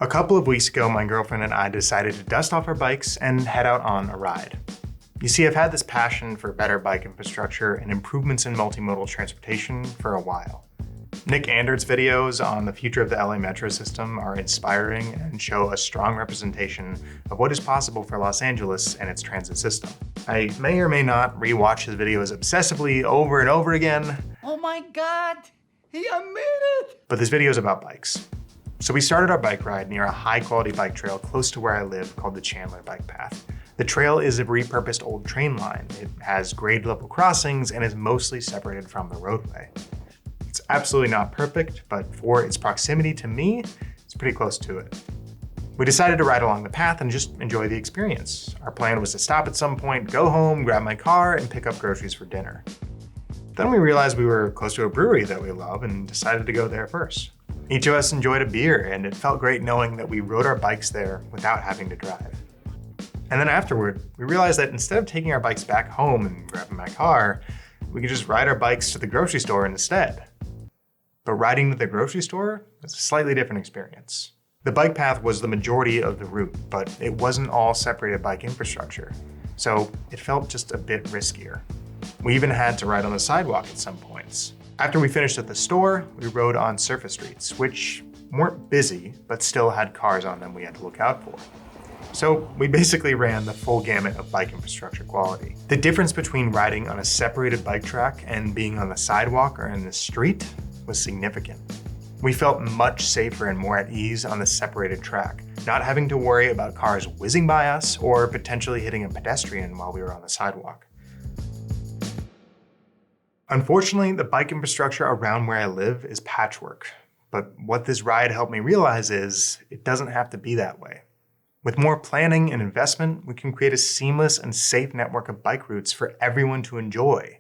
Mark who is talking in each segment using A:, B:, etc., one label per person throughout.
A: A couple of weeks ago, my girlfriend and I decided to dust off our bikes and head out on a ride. You see, I've had this passion for better bike infrastructure and improvements in multimodal transportation for a while. Nick Andert's videos on the future of the LA metro system are inspiring and show a strong representation of what is possible for Los Angeles and its transit system. I may or may not rewatch his videos obsessively over and over again.
B: Oh my God, I made it!
A: But this video is about bikes. So we started our bike ride near a high-quality bike trail close to where I live called the Chandler Bike Path. The trail is a repurposed old train line. It has grade level crossings and is mostly separated from the roadway. It's absolutely not perfect, but for its proximity to me, it's pretty close to it. We decided to ride along the path and just enjoy the experience. Our plan was to stop at some point, go home, grab my car, and pick up groceries for dinner. Then we realized we were close to a brewery that we love and decided to go there first. Each of us enjoyed a beer, and it felt great knowing that we rode our bikes there without having to drive. And then afterward, we realized that instead of taking our bikes back home and grabbing my car, we could just ride our bikes to the grocery store instead. But riding to the grocery store was a slightly different experience. The bike path was the majority of the route, but it wasn't all separated bike infrastructure, so it felt just a bit riskier. We even had to ride on the sidewalk at some points. After we finished at the store, we rode on surface streets, which weren't busy, but still had cars on them we had to look out for. So we basically ran the full gamut of bike infrastructure quality. The difference between riding on a separated bike track and being on the sidewalk or in the street was significant. We felt much safer and more at ease on the separated track, not having to worry about cars whizzing by us or potentially hitting a pedestrian while we were on the sidewalk. Unfortunately, the bike infrastructure around where I live is patchwork, but what this ride helped me realize is it doesn't have to be that way. With more planning and investment, we can create a seamless and safe network of bike routes for everyone to enjoy.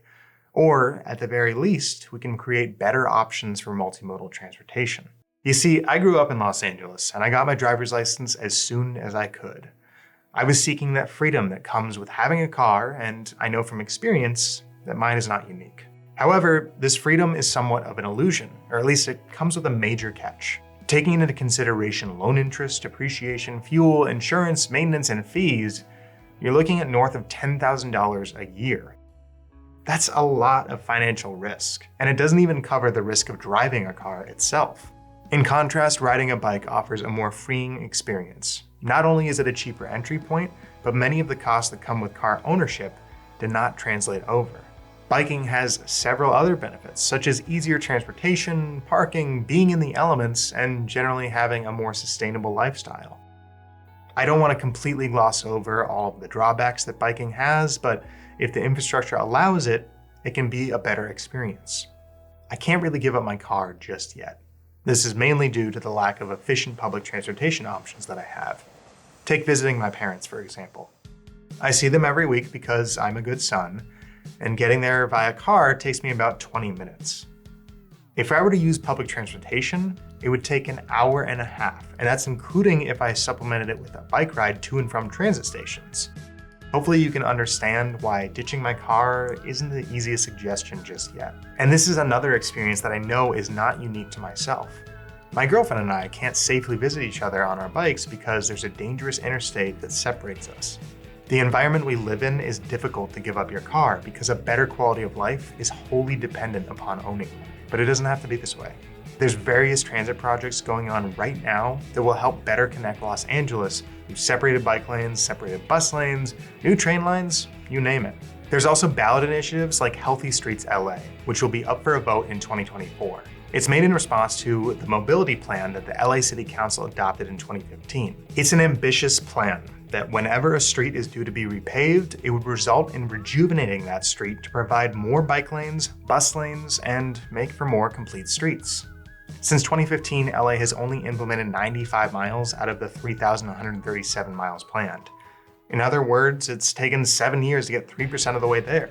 A: Or, at the very least, we can create better options for multimodal transportation. You see, I grew up in Los Angeles, and I got my driver's license as soon as I could. I was seeking that freedom that comes with having a car, and I know from experience that mine is not unique. However, this freedom is somewhat of an illusion, or at least it comes with a major catch. Taking into consideration loan interest, depreciation, fuel, insurance, maintenance, and fees, you're looking at north of $10,000 a year. That's a lot of financial risk, and it doesn't even cover the risk of driving a car itself. In contrast, riding a bike offers a more freeing experience. Not only is it a cheaper entry point, but many of the costs that come with car ownership do not translate over. Biking has several other benefits, such as easier transportation, parking, being in the elements, and generally having a more sustainable lifestyle. I don't want to completely gloss over all of the drawbacks that biking has, but if the infrastructure allows it, it can be a better experience. I can't really give up my car just yet. This is mainly due to the lack of efficient public transportation options that I have. Take visiting my parents, for example. I see them every week because I'm a good son, and getting there via car takes me about 20 minutes. If I were to use public transportation, it would take an hour and a half, and that's including if I supplemented it with a bike ride to and from transit stations. Hopefully you can understand why ditching my car isn't the easiest suggestion just yet. And this is another experience that I know is not unique to myself. My girlfriend and I can't safely visit each other on our bikes because there's a dangerous interstate that separates us. The environment we live in is difficult to give up your car because a better quality of life is wholly dependent upon owning one. But it doesn't have to be this way. There's various transit projects going on right now that will help better connect Los Angeles through separated bike lanes, separated bus lanes, new train lines, you name it. There's also ballot initiatives like Healthy Streets LA, which will be up for a vote in 2024. It's made in response to the mobility plan that the LA City Council adopted in 2015. It's an ambitious plan that whenever a street is due to be repaved, it would result in rejuvenating that street to provide more bike lanes, bus lanes, and make for more complete streets. Since 2015, LA has only implemented 95 miles out of the 3,137 miles planned. In other words, it's taken 7 years to get 3% of the way there.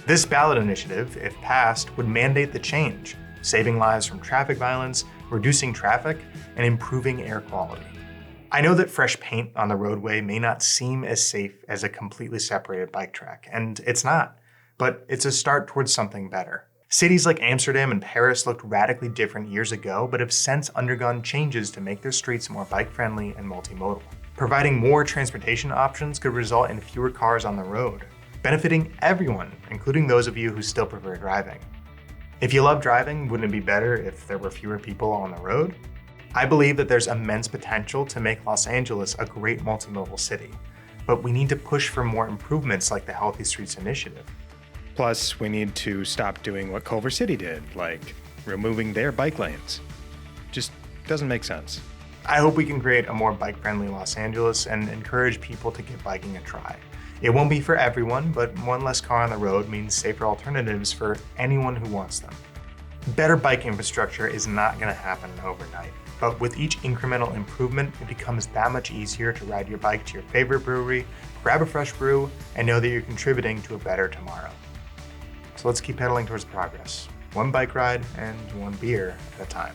A: This ballot initiative, if passed, would mandate the change, saving lives from traffic violence, reducing traffic, and improving air quality. I know that fresh paint on the roadway may not seem as safe as a completely separated bike track, and it's not, but it's a start towards something better. Cities like Amsterdam and Paris looked radically different years ago, but have since undergone changes to make their streets more bike-friendly and multimodal. Providing more transportation options could result in fewer cars on the road, benefiting everyone, including those of you who still prefer driving. If you love driving, wouldn't it be better if there were fewer people on the road? I believe that there's immense potential to make Los Angeles a great multimodal city, but we need to push for more improvements like the Healthy Streets Initiative.
C: Plus, we need to stop doing what Culver City did, like removing their bike lanes. Just doesn't make sense.
A: I hope we can create a more bike-friendly Los Angeles and encourage people to give biking a try. It won't be for everyone, but one less car on the road means safer alternatives for anyone who wants them. Better bike infrastructure is not going to happen overnight, but with each incremental improvement, it becomes that much easier to ride your bike to your favorite brewery, grab a fresh brew, and know that you're contributing to a better tomorrow. So let's keep pedaling towards progress, one bike ride and one beer at a time.